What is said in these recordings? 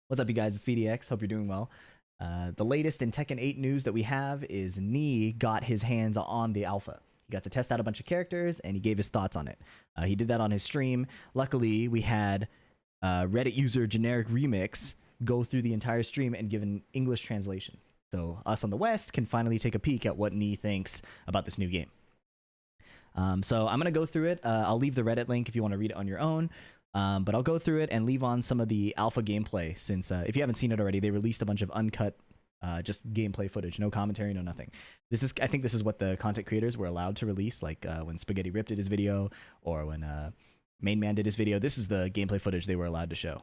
What's up, you guys? It's PhiDX. Hope you're doing well. The latest in Tekken 8 news that we have is Nee got his hands on the alpha. He got to test out a bunch of characters, and he gave his thoughts on it. He did that on his stream. Luckily, we had Reddit user Generic Remix go through the entire stream and give an English translation. So us on the West can finally take a peek at what Nee thinks about this new game. So I'm going to go through it. I'll leave the Reddit link if you want to read it on your own. But I'll go through it and leave on some of the alpha gameplay, since if you haven't seen it already, they released a bunch of uncut just gameplay footage, no commentary, no nothing. I think this is what the content creators were allowed to release, like when Spaghetti Rip did his video, or when Main Man did his video. This is the gameplay footage they were allowed to show.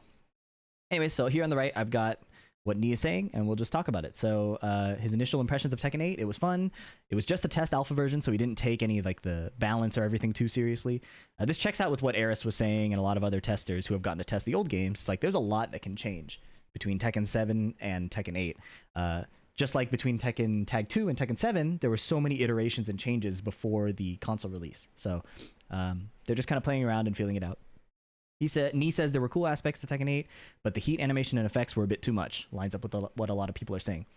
Anyway, so here on the right, I've got what Nee is saying, and we'll just talk about it. So his initial impressions of Tekken 8, it was fun. It was just a test alpha version, so he didn't take any of like the balance or everything too seriously. This checks out with what Eris was saying and a lot of other testers who have gotten to test the old games. It's like there's a lot that can change between Tekken 7 and Tekken 8. Just like between Tekken Tag 2 and Tekken 7, there were so many iterations and changes before the console release. So they're just kind of playing around and feeling it out. Nee says there were cool aspects to Tekken 8, but the heat animation and effects were a bit too much. Lines up with what a lot of people are saying.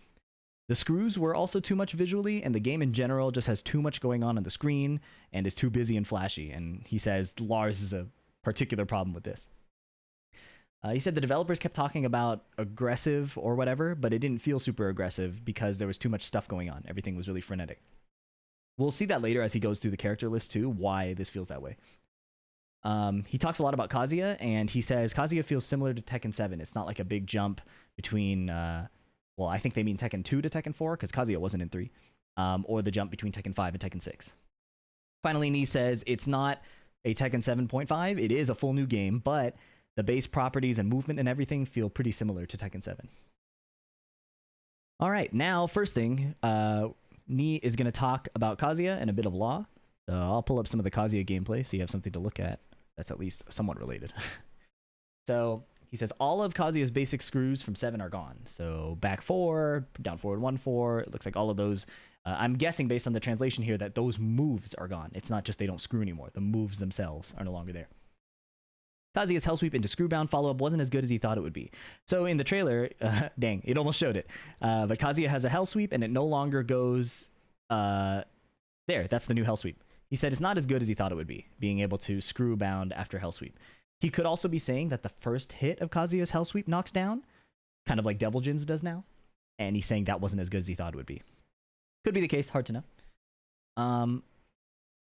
The screws were also too much visually, and the game in general just has too much going on the screen and is too busy and flashy. And he says Lars is a particular problem with this. He said the developers kept talking about aggressive or whatever, but it didn't feel super aggressive because there was too much stuff going on. Everything was really frenetic. We'll see that later as he goes through the character list too, why this feels that way. He talks a lot about Kazuya, and he says Kazuya feels similar to Tekken 7. It's not like a big jump between, well, I think they mean Tekken 2 to Tekken 4, because Kazuya wasn't in 3, or the jump between Tekken 5 and Tekken 6. Finally, Nee says it's not a Tekken 7.5. It is a full new game, but the base properties and movement and everything feel pretty similar to Tekken 7. All right, now, first thing, Nee is going to talk about Kazuya and a bit of law. So I'll pull up some of the Kazuya gameplay so you have something to look at that's at least somewhat related. So he says all of Kazuya's basic screws from 7 are gone. So back 4, down forward 1-4. It looks like all of those. I'm guessing based on the translation here that those moves are gone. It's not just they don't screw anymore. The moves themselves are no longer there. Kazuya's hell sweep into screwbound follow-up wasn't as good as he thought it would be. So in the trailer, dang, it almost showed it. But Kazuya has a hell sweep and it no longer goes there. That's the new hell sweep. He said it's not as good as he thought it would be, being able to screw bound after hell sweep. He could also be saying that the first hit of Kazuya's hell sweep knocks down, kind of like Devil Jin's does now, and he's saying that wasn't as good as he thought it would be. Could be the case, hard to know.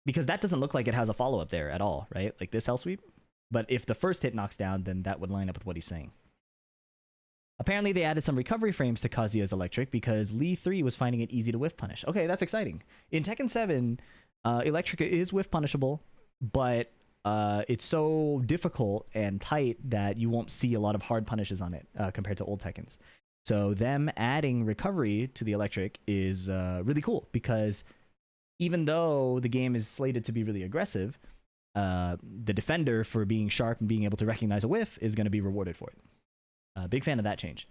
Because that doesn't look like it has a follow-up there at all, right? Like this hell sweep. But if the first hit knocks down, then that would line up with what he's saying. Apparently, they added some recovery frames to Kazuya's electric because Lee 3 was finding it easy to whiff punish. Okay, that's exciting. In Tekken 7... Electric is whiff punishable, but it's so difficult and tight that you won't see a lot of hard punishes on it compared to old Tekkens. So them adding recovery to the electric is really cool because even though the game is slated to be really aggressive, the defender for being sharp and being able to recognize a whiff is going to be rewarded for it. Big fan of that change.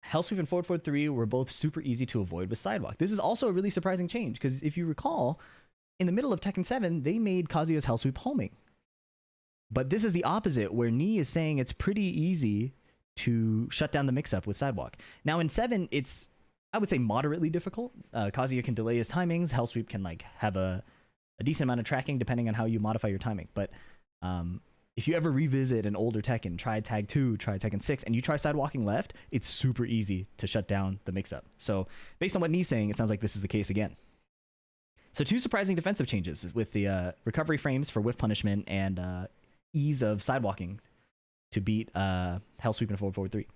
Hell sweep and forward 3 were both super easy to avoid with sidewalk. This is also a really surprising change because if you recall, in the middle of Tekken 7, they made Kazuya's hell sweep homing. But this is the opposite, where Nee is saying it's pretty easy to shut down the mix-up with sidewalk. Now in 7, it's, I would say, moderately difficult. Kazuya can delay his timings. Hell sweep can like have a decent amount of tracking depending on how you modify your timing. But if you ever revisit an older Tekken, try Tag 2, try Tekken 6, and you try sidewalking left, it's super easy to shut down the mix-up. So based on what Nee's saying, it sounds like this is the case again. So 2 surprising defensive changes with the recovery frames for whiff punishment and ease of sidewalking to beat hell sweep and forward 3.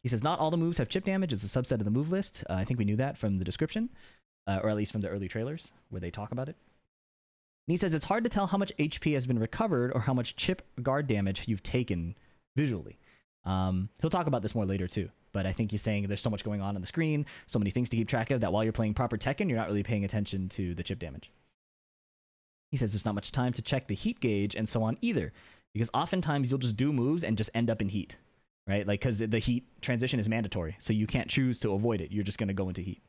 He says not all the moves have chip damage. It's a subset of the move list. I think we knew that from the description, or at least from the early trailers where they talk about it. And he says it's hard to tell how much HP has been recovered or how much chip guard damage you've taken visually. He'll talk about this more later too, but I think he's saying there's so much going on the screen, so many things to keep track of, that while you're playing proper Tekken, you're not really paying attention to the chip damage. He says there's not much time to check the heat gauge and so on either, because oftentimes you'll just do moves and just end up in heat, right? Like, because the heat transition is mandatory, so you can't choose to avoid it. You're just going to go into heat.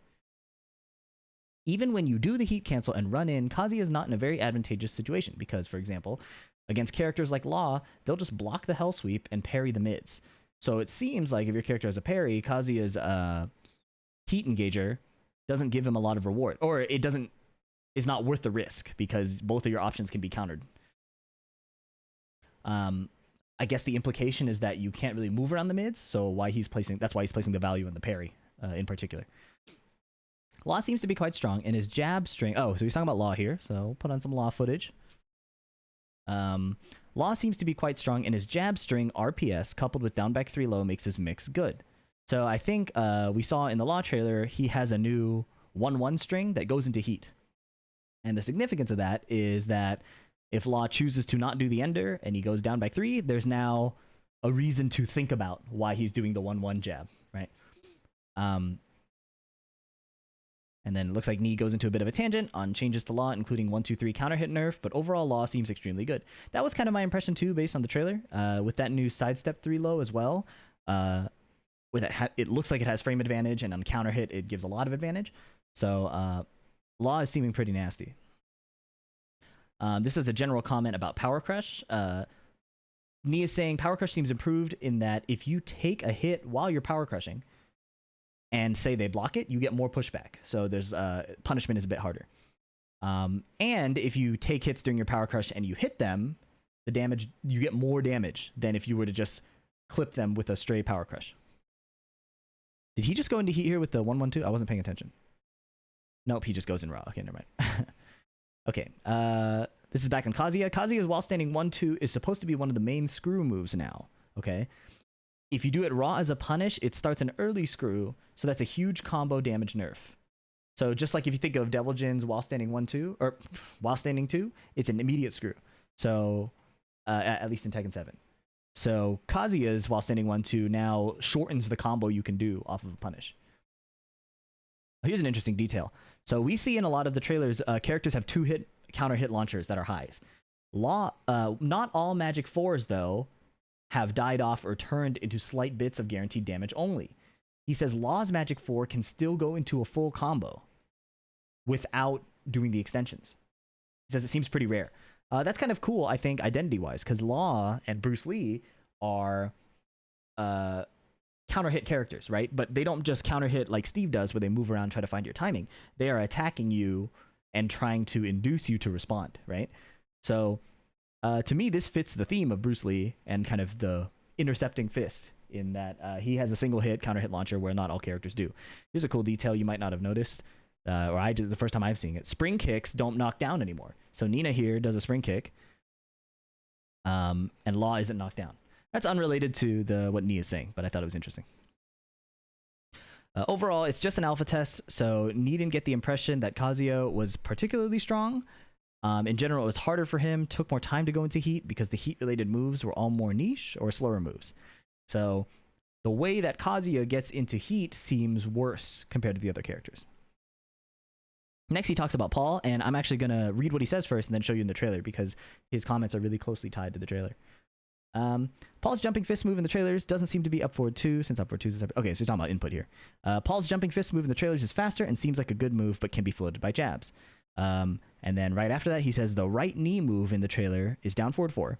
Even when you do the heat cancel and run in, Kazuya is not in a very advantageous situation because, for example, Against characters like Law, they'll just block the Hell Sweep and parry the mids. So it seems like if your character has a parry, Kazuya's Heat Engager doesn't give him a lot of reward, or is not worth the risk because both of your options can be countered. I guess the implication is that you can't really move around the mids, so that's why he's placing the value in the parry in particular. Law seems to be quite strong, and his jab string... Oh, so he's talking about Law here, so we'll put on some Law footage. Law seems to be quite strong, and his jab string RPS coupled with down back 3 low makes his mix good. So I think we saw in the Law trailer, he has a new 1-1 string that goes into Heat. And the significance of that is that if Law chooses to not do the ender and he goes down by 3, there's now a reason to think about why he's doing the 1-1 jab, right? And then it looks like Knee goes into a bit of a tangent on changes to Law, including 1-2-3 counter hit nerf, but overall Law seems extremely good. That was kind of my impression too, based on the trailer. With that new sidestep 3 low as well, it looks like it has frame advantage, and on counter hit it gives a lot of advantage. So Law is seeming pretty nasty. This is a general comment about Power Crush. Knee is saying Power Crush seems improved in that if you take a hit while you're Power Crushing and say they block it, you get more pushback. So there's punishment is a bit harder. And if you take hits during your Power Crush and you hit them, you get more damage than if you were to just clip them with a stray Power Crush. Did he just go into Heat here with the 1-1-2? I wasn't paying attention. Nope, he just goes in raw. Okay, never mind. Okay, this is back on Kazuya. Kazuya's while standing 1-2 is supposed to be one of the main screw moves now, okay? If you do it raw as a punish, it starts an early screw, so that's a huge combo damage nerf. So just like if you think of Devil Jin's while standing 1-2, or while standing 2, it's an immediate screw. So, at least in Tekken 7. So Kazuya's while standing 1-2 now shortens the combo you can do off of a punish. Here's an interesting detail. So we see in a lot of the trailers, characters have 2-hit counter hit launchers that are highs. Not all Magic 4s, though, have died off or turned into slight bits of guaranteed damage only. He says Law's Magic 4 can still go into a full combo without doing the extensions. He says it seems pretty rare. That's kind of cool, I think, identity-wise, because Law and Bruce Lee are counter-hit characters, right? But they don't just counter-hit like Steve does, where they move around and try to find your timing. They are attacking you and trying to induce you to respond, right? So, to me, this fits the theme of Bruce Lee and kind of the intercepting fist, in that he has a single-hit counter-hit launcher where not all characters do. Here's a cool detail you might not have noticed, or I did the first time I've seen it. Spring kicks don't knock down anymore. So Nina here does a spring kick, and Law isn't knocked down. That's unrelated to what Nia is saying, but I thought it was interesting. Overall, it's just an alpha test, so Nia didn't get the impression that Kazuya was particularly strong. In general, it was harder for him, took more time to go into Heat because the Heat-related moves were all more niche or slower moves. So the way that Kazuya gets into Heat seems worse compared to the other characters. Next, he talks about Paul, and I'm actually going to read what he says first and then show you in the trailer because his comments are really closely tied to the trailer. Paul's jumping fist move in the trailers doesn't seem to be up forward 2, since up forward 2 is separate. Okay, so he's talking about input here. Paul's jumping fist move in the trailers is faster and seems like a good move, but can be floated by jabs. And then right after that, he says the right knee move in the trailer is down forward 4,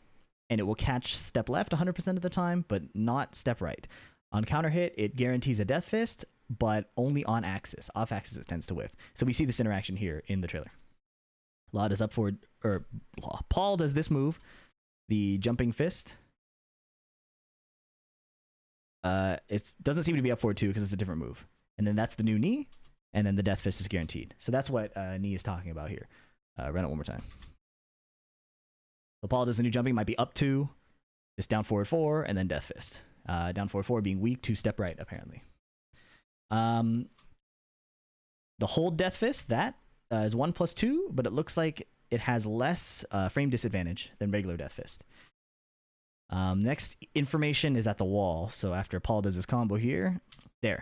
and it will catch step left 100% of the time, but not step right. On counter hit, it guarantees a death fist, but only on axis. Off axis, it tends to whiff. So we see this interaction here in the trailer. Law does up forward, or Paul does this move, the jumping fist. It doesn't seem to be up forward 2 because it's a different move. And then that's the new knee, and then the death fist is guaranteed. So that's what knee is talking about here. Run it one more time. So Paul does the new jumping, might be up 2, it's down forward 4, and then death fist. Down forward 4 being weak to step right, apparently. The hold death fist, that is 1+2, but it looks like it has less frame disadvantage than regular death fist. Next information is at the wall. So after Paul does his combo here,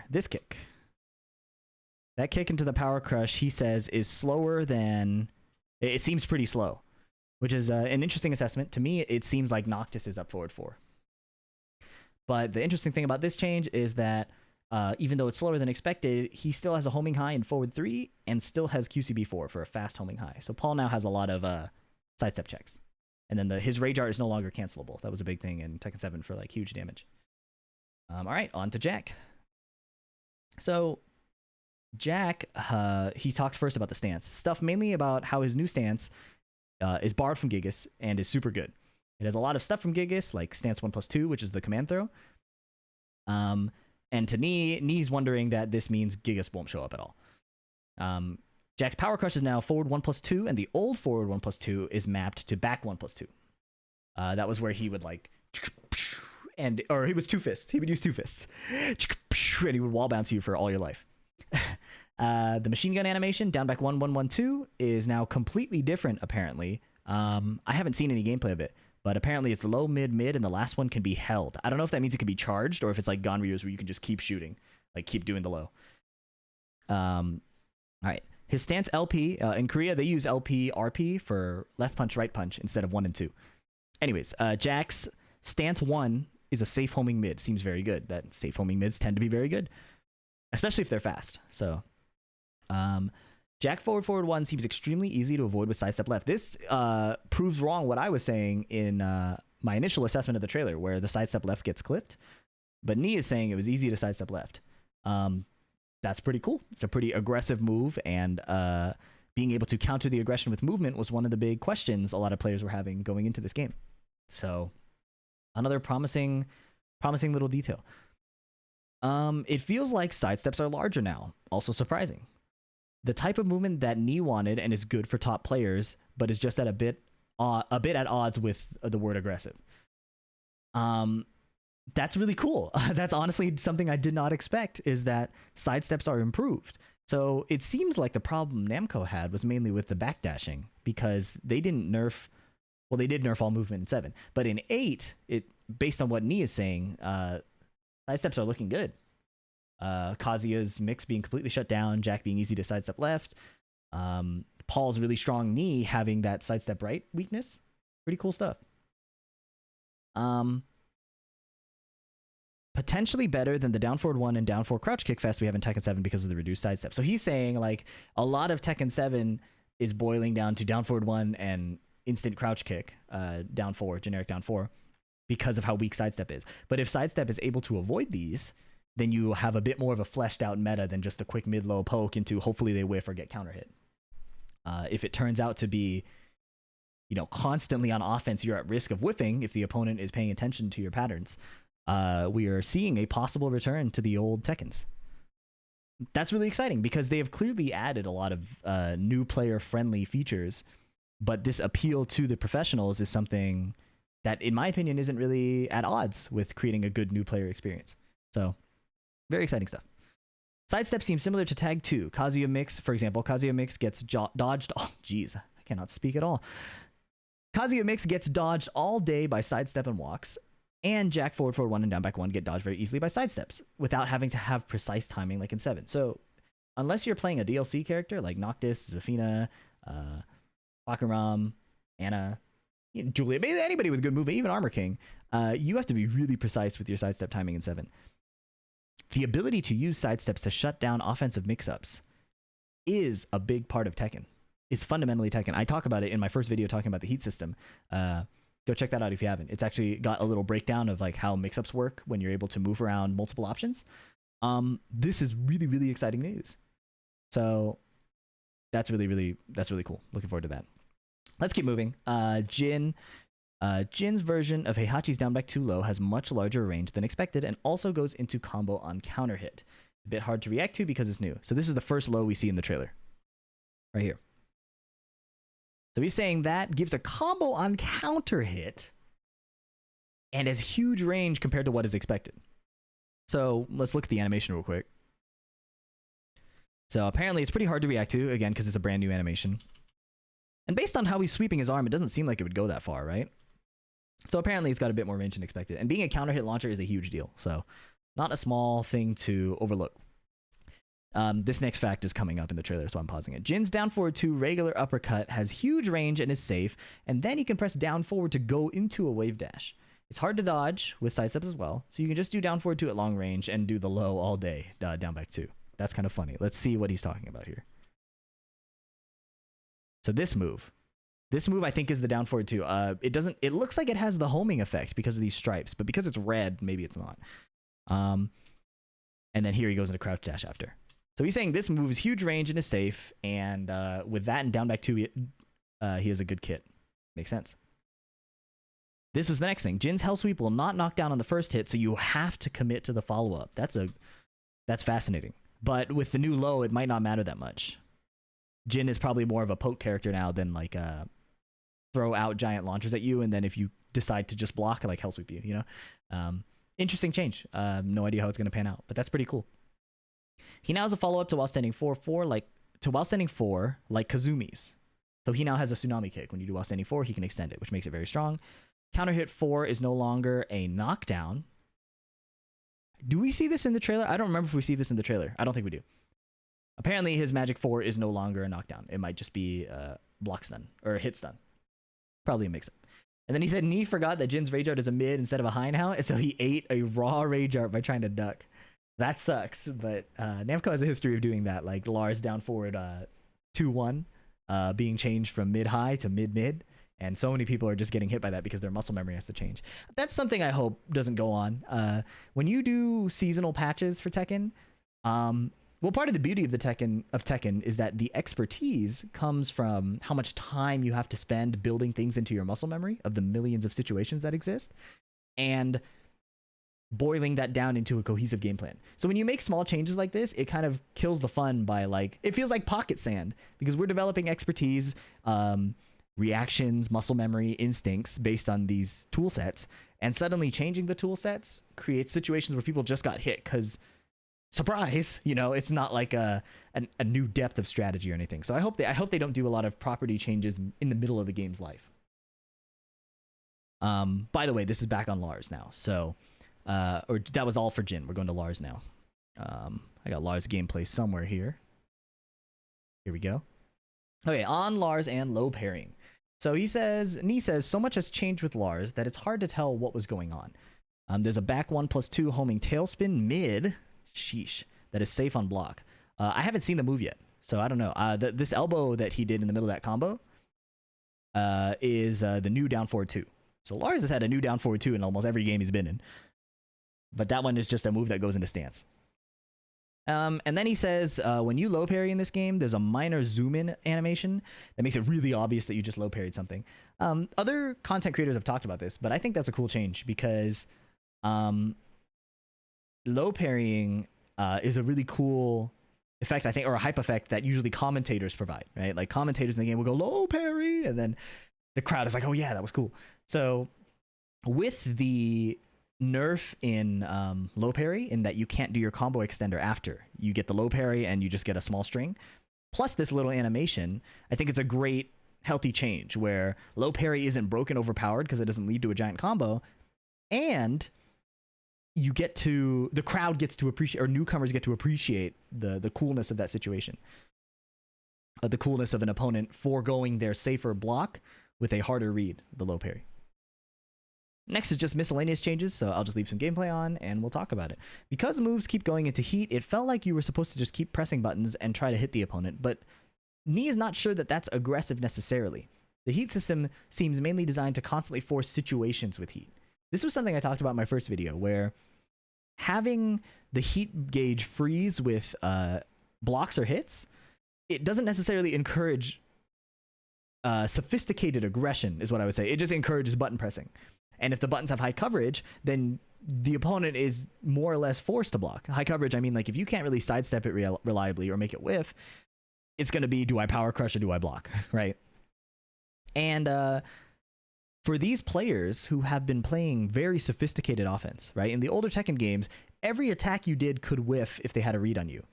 this kick. That kick into the power crush, he says, is slower than... It seems pretty slow, which is an interesting assessment. To me, it seems like Noctis is up forward 4. But the interesting thing about this change is that even though it's slower than expected, he still has a homing high in forward 3 and still has QCB 4 for a fast homing high. So Paul now has a lot of sidestep checks. And then his rage art is no longer cancelable. That was a big thing in Tekken 7 for like huge damage. All right, on to Jack. So Jack, he talks first about the stance. Stuff mainly about how his new stance is borrowed from Gigas and is super good. It has a lot of stuff from Gigas, like stance 1+2, which is the command throw. And to Knee's wondering that this means Gigas won't show up at all. Jack's power crush is now forward 1+2, and the old forward 1+2 is mapped to back 1+2. That was where he would like, or he was two fists. He would use two fists, and he would wall bounce you for all your life. The machine gun animation, down back 1-1-1-2, is now completely different, apparently. I haven't seen any gameplay of it, but apparently it's low, mid, mid, and the last one can be held. I don't know if that means it can be charged or if it's like Ganryu's where you can just keep shooting, like keep doing the low. All right. His stance LP, in Korea, they use LP, RP for left punch, right punch instead of 1 and 2. Anyways, Jack's stance 1 is a safe homing mid. Seems very good. That safe homing mids tend to be very good, especially if they're fast. So, Jack forward 1 seems extremely easy to avoid with sidestep left. This proves wrong what I was saying in my initial assessment of the trailer, where the sidestep left gets clipped. But Knee is saying it was easy to sidestep left. That's pretty cool. It's a pretty aggressive move, and being able to counter the aggression with movement was one of the big questions a lot of players were having going into this game. So, another promising little detail. It feels like sidesteps are larger now. Also surprising. The type of movement that Knee wanted and is good for top players, but is just at a bit at odds with the word aggressive. That's really cool. That's honestly something I did not expect, is that sidesteps are improved. So it seems like the problem Namco had was mainly with the backdashing, because they didn't nerf, well, they did nerf all movement in 7. But in 8, based on what Knee is saying, sidesteps are looking good. Kazuya's mix being completely shut down, Jack being easy to sidestep left, Paul's really strong Knee having that sidestep right weakness. Pretty cool stuff. Potentially better than the down forward 1 and down 4 crouch kick fest we have in Tekken 7 because of the reduced sidestep. So he's saying like a lot of Tekken 7 is boiling down to down forward 1 and instant crouch kick, down 4, generic down 4, because of how weak sidestep is. But if sidestep is able to avoid these, then you have a bit more of a fleshed out meta than just a quick mid-low poke into hopefully they whiff or get counter hit. If it turns out to be, you know, constantly on offense, you're at risk of whiffing if the opponent is paying attention to your patterns. We are seeing a possible return to the old Tekkens. That's really exciting because they have clearly added a lot of new player-friendly features, but this appeal to the professionals is something that, in my opinion, isn't really at odds with creating a good new player experience. So, very exciting stuff. Sidestep seems similar to Tag 2. Kazuya Mix, for example, Kazuya Mix gets dodged. Oh, jeez, I cannot speak at all. Kazuya Mix gets dodged all day by sidestep and walks, and Jack forward 1 and down back 1 get dodged very easily by sidesteps without having to have precise timing like in 7. So, unless you're playing a DLC character like Noctis, Zafina, Bakaram, Anna, Julia, anybody with good movement, even Armor King, you have to be really precise with your sidestep timing in 7. The ability to use sidesteps to shut down offensive mix-ups is a big part of Tekken. Is fundamentally Tekken. I talk about it in my first video talking about the heat system. Go check that out if you haven't. It's actually got a little breakdown of like how mix-ups work when you're able to move around multiple options. This is really, really exciting news. So that's really cool. Looking forward to that. Let's keep moving. Jin's version of Heihachi's down back 2 low has much larger range than expected and also goes into combo on counter hit. A bit hard to react to because it's new. So this is the first low we see in the trailer. Right here. So he's saying that gives a combo on counter hit and has huge range compared to what is expected. So let's look at the animation real quick. So apparently it's pretty hard to react to, again, because it's a brand new animation. And based on how he's sweeping his arm, it doesn't seem like it would go that far, right? So apparently it's got a bit more range than expected. And being a counter hit launcher is a huge deal. So not a small thing to overlook. This next fact is coming up in the trailer, so I'm pausing it. Jin's down forward 2 regular uppercut has huge range and is safe, and then he can press down forward to go into a wave dash. It's hard to dodge with sidesteps as well, so you can just do down forward 2 at long range and do the low all day, down back 2. That's kind of funny. Let's see what he's talking about here. So this move This move I think is the down forward too. It looks like it has the homing effect because of these stripes, but because it's red, maybe it's not. And then here he goes into crouch dash after. So he's saying this move is huge range and is safe, and with that and down back 2, he has a good kit. Makes sense. This was the next thing. Jin's Hell Sweep will not knock down on the first hit, so you have to commit to the follow-up. That's fascinating. But with the new low, it might not matter that much. Jin is probably more of a poke character now than like throw out giant launchers at you, and then if you decide to just block, like Hell Sweep you, you know? Interesting change. No idea how it's going to pan out, but that's pretty cool. He now has a follow-up to while standing 4, like Kazumi's. So he now has a tsunami kick. When you do while standing 4, he can extend it, which makes it very strong. Counter hit 4 is no longer a knockdown. Do we see this in the trailer? I don't remember if we see this in the trailer. I don't think we do. Apparently, his magic 4 is no longer a knockdown. It might just be block stun or hit stun. Probably a mix-up. And then he said Knee forgot that Jin's Rage Art is a mid instead of a high now, and so he ate a raw Rage Art by trying to duck. That sucks, but Namco has a history of doing that, like Lars down forward 2-1 being changed from mid-high to mid-mid. And so many people are just getting hit by that because their muscle memory has to change. That's something I hope doesn't go on. When you do seasonal patches for Tekken, well, part of the beauty of Tekken is that the expertise comes from how much time you have to spend building things into your muscle memory of the millions of situations that exist, and boiling that down into a cohesive game plan. So when you make small changes like this, it kind of kills the fun by like, it feels like pocket sand because we're developing expertise, reactions, muscle memory, instincts based on these tool sets, and suddenly changing the tool sets creates situations where people just got hit because surprise, you know, it's not like a new depth of strategy or anything. So I hope they don't do a lot of property changes in the middle of the game's life. By the way, this is back on Lars now. So or that was all for Jin. We're going to Lars now. I got Lars gameplay somewhere here. Here we go. Okay, on Lars and low parrying. So Knee says, so much has changed with Lars that it's hard to tell what was going on. There's a back 1+2 homing tailspin mid, sheesh, that is safe on block. I haven't seen the move yet, so I don't know. This elbow that he did in the middle of that combo is the new down forward 2. So Lars has had a new down forward 2 in almost every game he's been in. But that one is just a move that goes into stance. And then he says, when you low parry in this game, there's a minor zoom in animation that makes it really obvious that you just low parried something. Other content creators have talked about this, but I think that's a cool change because low parrying is a really cool effect, I think, or a hype effect that usually commentators provide, right? Like commentators in the game will go low parry, and then the crowd is like, oh yeah, that was cool. So with the nerf in low parry, in that you can't do your combo extender after you get the low parry and you just get a small string, plus this little animation, I think it's a great healthy change where low parry isn't broken overpowered because it doesn't lead to a giant combo, and the crowd gets to appreciate, or newcomers get to appreciate the coolness of that situation, the coolness of an opponent foregoing their safer block with a harder read, the low parry. Next is just miscellaneous changes, so I'll just leave some gameplay on and we'll talk about it. Because moves keep going into heat, it felt like you were supposed to just keep pressing buttons and try to hit the opponent, but Knee is not sure that that's aggressive necessarily. The heat system seems mainly designed to constantly force situations with heat. This was something I talked about in my first video, where having the heat gauge freeze with blocks or hits, it doesn't necessarily encourage sophisticated aggression, is what I would say. It just encourages button pressing. And if the buttons have high coverage, then the opponent is more or less forced to block. High coverage, I mean, like if you can't really sidestep it reliably or make it whiff, it's going to be, do I power crush or do I block, right? And for these players who have been playing very sophisticated offense, right? In the older Tekken games, every attack you did could whiff if they had a read on you.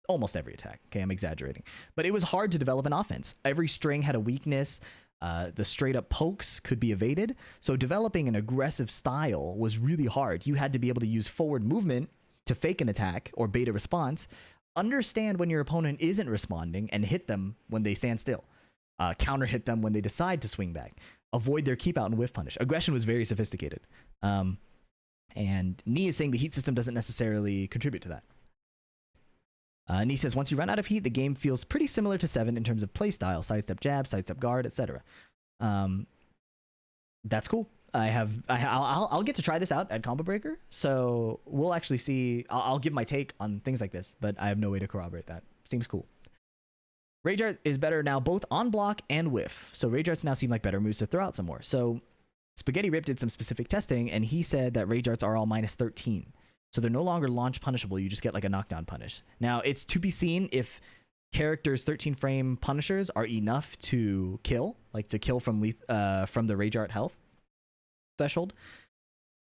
Almost every attack. Okay, I'm exaggerating. But it was hard to develop an offense. Every string had a weakness. The straight up pokes could be evaded. So developing an aggressive style was really hard. You had to be able to use forward movement to fake an attack or bait a response, understand when your opponent isn't responding and hit them when they stand still, counter hit them when they decide to swing back, avoid their keep out and whiff punish. Aggression was very sophisticated. And Knee is saying the heat system doesn't necessarily contribute to that. Knee says, once you run out of heat, the game feels pretty similar to 7 in terms of playstyle, sidestep jab, sidestep guard, etc. That's cool. I'll get to try this out at Combo Breaker, so we'll actually see. I'll give my take on things like this, but I have no way to corroborate that. Seems cool. Rage Art is better now both on block and whiff, so Rage Arts now seem like better moves to throw out some more. So Spaghetti Rip did some specific testing, and he said that Rage Arts are all minus 13, so they're no longer launch punishable. You just get like a knockdown punish. Now it's to be seen if characters' 13 frame punishers are enough to kill, like to kill from the Rage Art health threshold,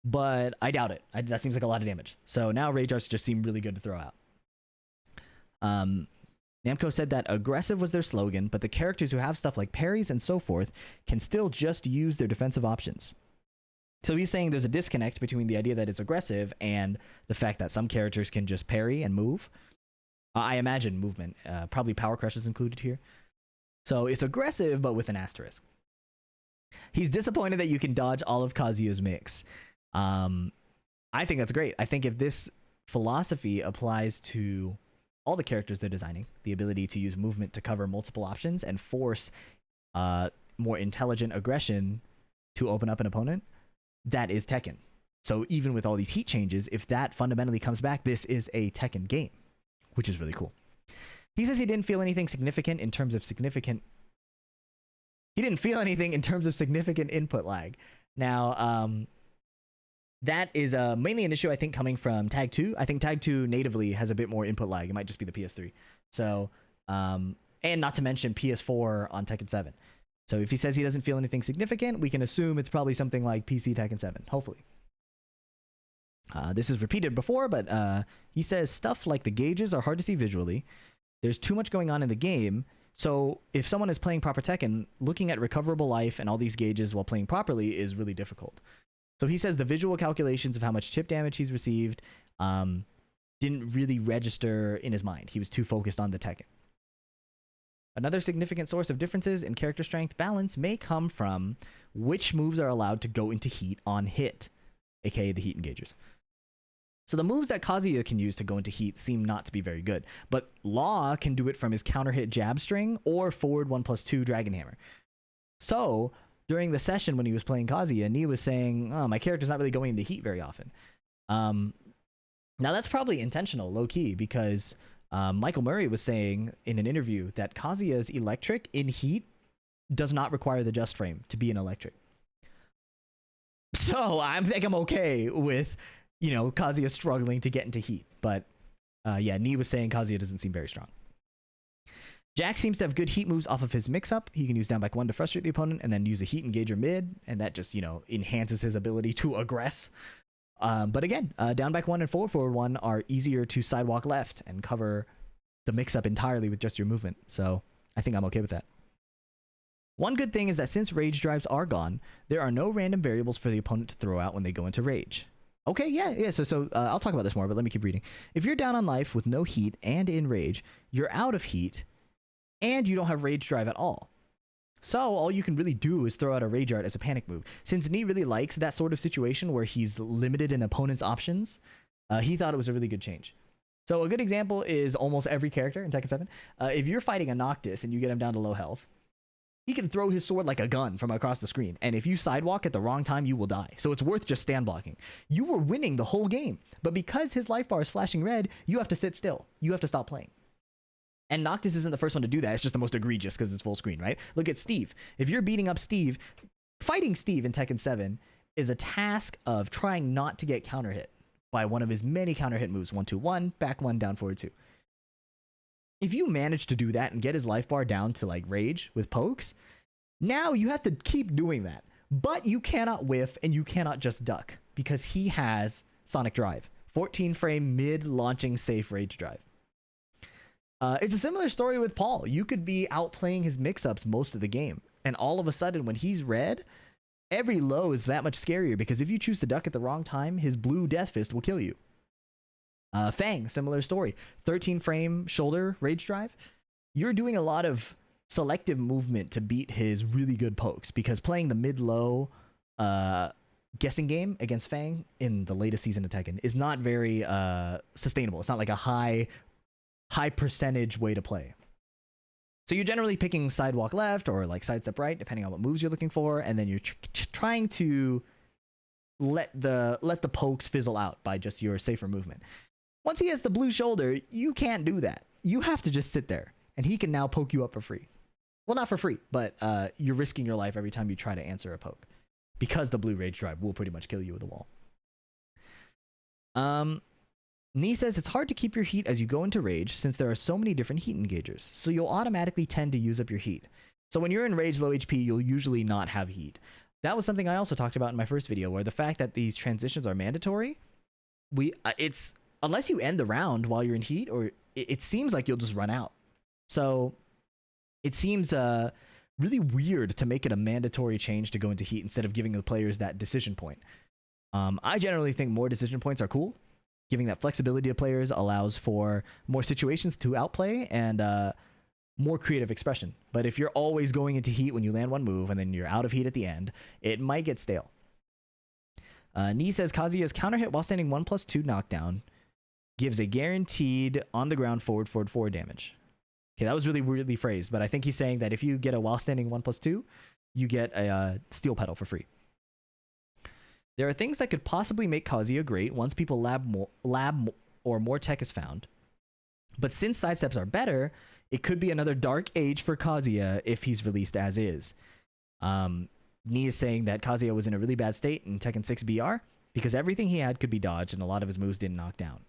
but I doubt it. That seems like a lot of damage. So now Rage Arts just seem really good to throw out. Namco said that aggressive was their slogan, but the characters who have stuff like parries and so forth can still just use their defensive options. So he's saying there's a disconnect between the idea that it's aggressive and the fact that some characters can just parry and move. I imagine movement, probably Power Crush is included here. So it's aggressive, but with an asterisk. He's disappointed that you can dodge all of Kazuya's mix. I think that's great. I think if this philosophy applies to all the characters they're designing, the ability to use movement to cover multiple options and force more intelligent aggression to open up an opponent, that is Tekken. So even with all these heat changes, if that fundamentally comes back, this is a Tekken game, which is really cool. He says he didn't feel anything significant in terms of significant... He didn't feel anything in terms of significant input lag. Now, that is mainly an issue, I think, coming from Tag 2. I think Tag 2 natively has a bit more input lag. It might just be the PS3. So, and not to mention PS4 on Tekken 7. So if he says he doesn't feel anything significant, we can assume it's probably something like PC Tekken 7, hopefully. This is repeated before, but he says stuff like the gauges are hard to see visually. There's too much going on in the game. So if someone is playing proper Tekken, looking at recoverable life and all these gauges while playing properly is really difficult. So he says the visual calculations of how much chip damage he's received didn't really register in his mind. He was too focused on the Tekken. Another significant source of differences in character strength balance may come from which moves are allowed to go into heat on hit, aka the heat engagers. So the moves that Kazuya can use to go into heat seem not to be very good, but Law can do it from his counter hit jab string or forward 1+2 Dragon Hammer. So during the session when he was playing Kazuya, Nee was saying, oh, my character's not really going into heat very often. Now that's probably intentional, low-key, because Michael Murray was saying in an interview that Kazuya's electric in heat does not require the just frame to be an electric. So I think I'm okay with, you know, Kazuya struggling to get into heat. But yeah, Nee was saying Kazuya doesn't seem very strong. Jack seems to have good heat moves off of his mix-up. He can use down back 1 to frustrate the opponent and then use a heat engager mid, and that just, you know, enhances his ability to aggress. But again, down back 1 and forward 1 are easier to sidewalk left and cover the mix-up entirely with just your movement. So I think I'm okay with that. One good thing is that since rage drives are gone, there are no random variables for the opponent to throw out when they go into rage. Okay, yeah. So I'll talk about this more, but let me keep reading. If you're down on life with no heat and in rage, you're out of heat, and you don't have rage drive at all. So all you can really do is throw out a rage art as a panic move. Since Nee really likes that sort of situation where he's limited in opponent's options, he thought it was a really good change. So a good example is almost every character in Tekken 7. If you're fighting a Noctis and you get him down to low health, he can throw his sword like a gun from across the screen. And if you sidewalk at the wrong time, you will die. So it's worth just stand blocking. You were winning the whole game, but because his life bar is flashing red, you have to sit still. You have to stop playing. And Noctis isn't the first one to do that. It's just the most egregious because it's full screen, right? Look at Steve. If you're beating up Steve, fighting Steve in Tekken 7 is a task of trying not to get counter hit by one of his many counter hit moves. 1-2-1, back 1, down forward 2. If you manage to do that and get his life bar down to like rage with pokes, now you have to keep doing that. But you cannot whiff and you cannot just duck because he has Sonic Drive. 14 frame mid launching safe rage drive. It's a similar story with Paul. You could be outplaying his mix-ups most of the game, and all of a sudden when he's red, every low is that much scarier because if you choose to duck at the wrong time, his blue Death Fist will kill you. Fang, similar story. 13 frame shoulder rage drive. You're doing a lot of selective movement to beat his really good pokes because playing the mid-low guessing game against Fang in the latest season of Tekken is not very sustainable. It's not like a high percentage way to play. So you're generally picking sidewalk left or like sidestep right, depending on what moves you're looking for, and then you're trying to let the pokes fizzle out by just your safer movement. Once he has the blue shoulder, you can't do that. You have to just sit there, and he can now poke you up for free. Well, not for free, but you're risking your life every time you try to answer a poke, because the blue rage drive will pretty much kill you with a wall. Nee says it's hard to keep your heat as you go into rage since there are so many different heat engagers, so you'll automatically tend to use up your heat. So when you're in rage low HP, you'll usually not have heat. That was something I also talked about in my first video, where the fact that these transitions are mandatory, it's unless you end the round while you're in heat, or it seems like you'll just run out. So it seems really weird to make it a mandatory change to go into heat instead of giving the players that decision point. I generally think more decision points are cool. Giving that flexibility to players allows for more situations to outplay and more creative expression. But if you're always going into heat when you land one move and then you're out of heat at the end, it might get stale. Nee says Kazuya's counter hit while standing 1+2 knockdown gives a guaranteed on the ground forward damage. Okay, that was really weirdly phrased, but I think he's saying that if you get a while standing 1+2, you get a steel pedal for free. There are things that could possibly make Kazuya great once people lab or more tech is found. But since sidesteps are better, it could be another dark age for Kazuya if he's released as is. Nee is saying that Kazuya was in a really bad state in Tekken 6 BR because everything he had could be dodged and a lot of his moves didn't knock down.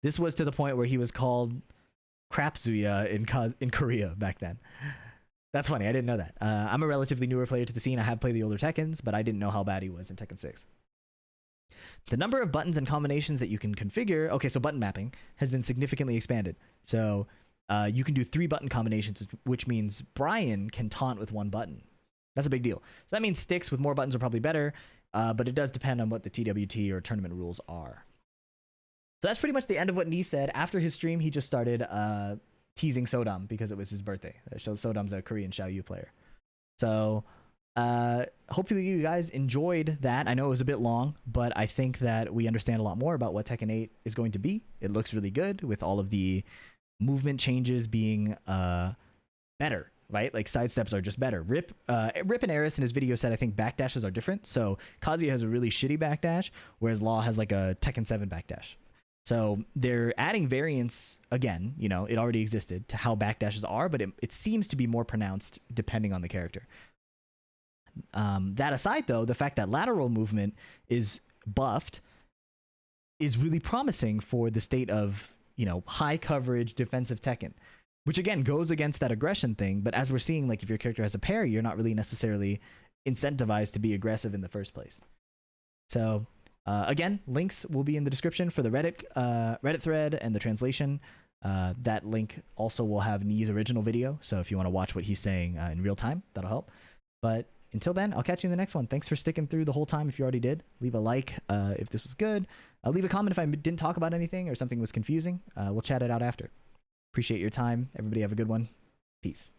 This was to the point where he was called Crapzuya in Korea back then. That's funny, I didn't know that. I'm a relatively newer player to the scene. I have played the older Tekkens, but I didn't know how bad he was in Tekken 6. The number of buttons and combinations that you can configure, okay, so button mapping, has been significantly expanded. So you can do 3 button combinations, which means Brian can taunt with 1 button. That's a big deal. So that means sticks with more buttons are probably better, but it does depend on what the TWT or tournament rules are. So that's pretty much the end of what Nee said. After his stream, he just started teasing Sodom because it was his birthday. So Sodom's a Korean Xiaoyu player. So hopefully you guys enjoyed that. I know it was a bit long, but I think that we understand a lot more about what Tekken 8 is going to be. It looks really good with all of the movement changes being better, right? Like sidesteps are just better. Rip and Eris in his video said I think backdashes are different. So Kazuya has a really shitty backdash, whereas Law has like a Tekken 7 backdash. So they're adding variants again, you know, it already existed to how backdashes are, but it seems to be more pronounced depending on the character. That aside though, the fact that lateral movement is buffed is really promising for the state of, you know, high coverage defensive Tekken, which again goes against that aggression thing. But as we're seeing, like if your character has a parry, you're not really necessarily incentivized to be aggressive in the first place. So again, links will be in the description for the Reddit thread and the translation. That link also will have Nee's original video, so if you want to watch what he's saying in real time, that'll help. But until then, I'll catch you in the next one. Thanks for sticking through the whole time. If you already did, leave a like if this was good. Leave a comment if I didn't talk about anything or something was confusing. We'll chat it out after. Appreciate your time. Everybody have a good one. Peace.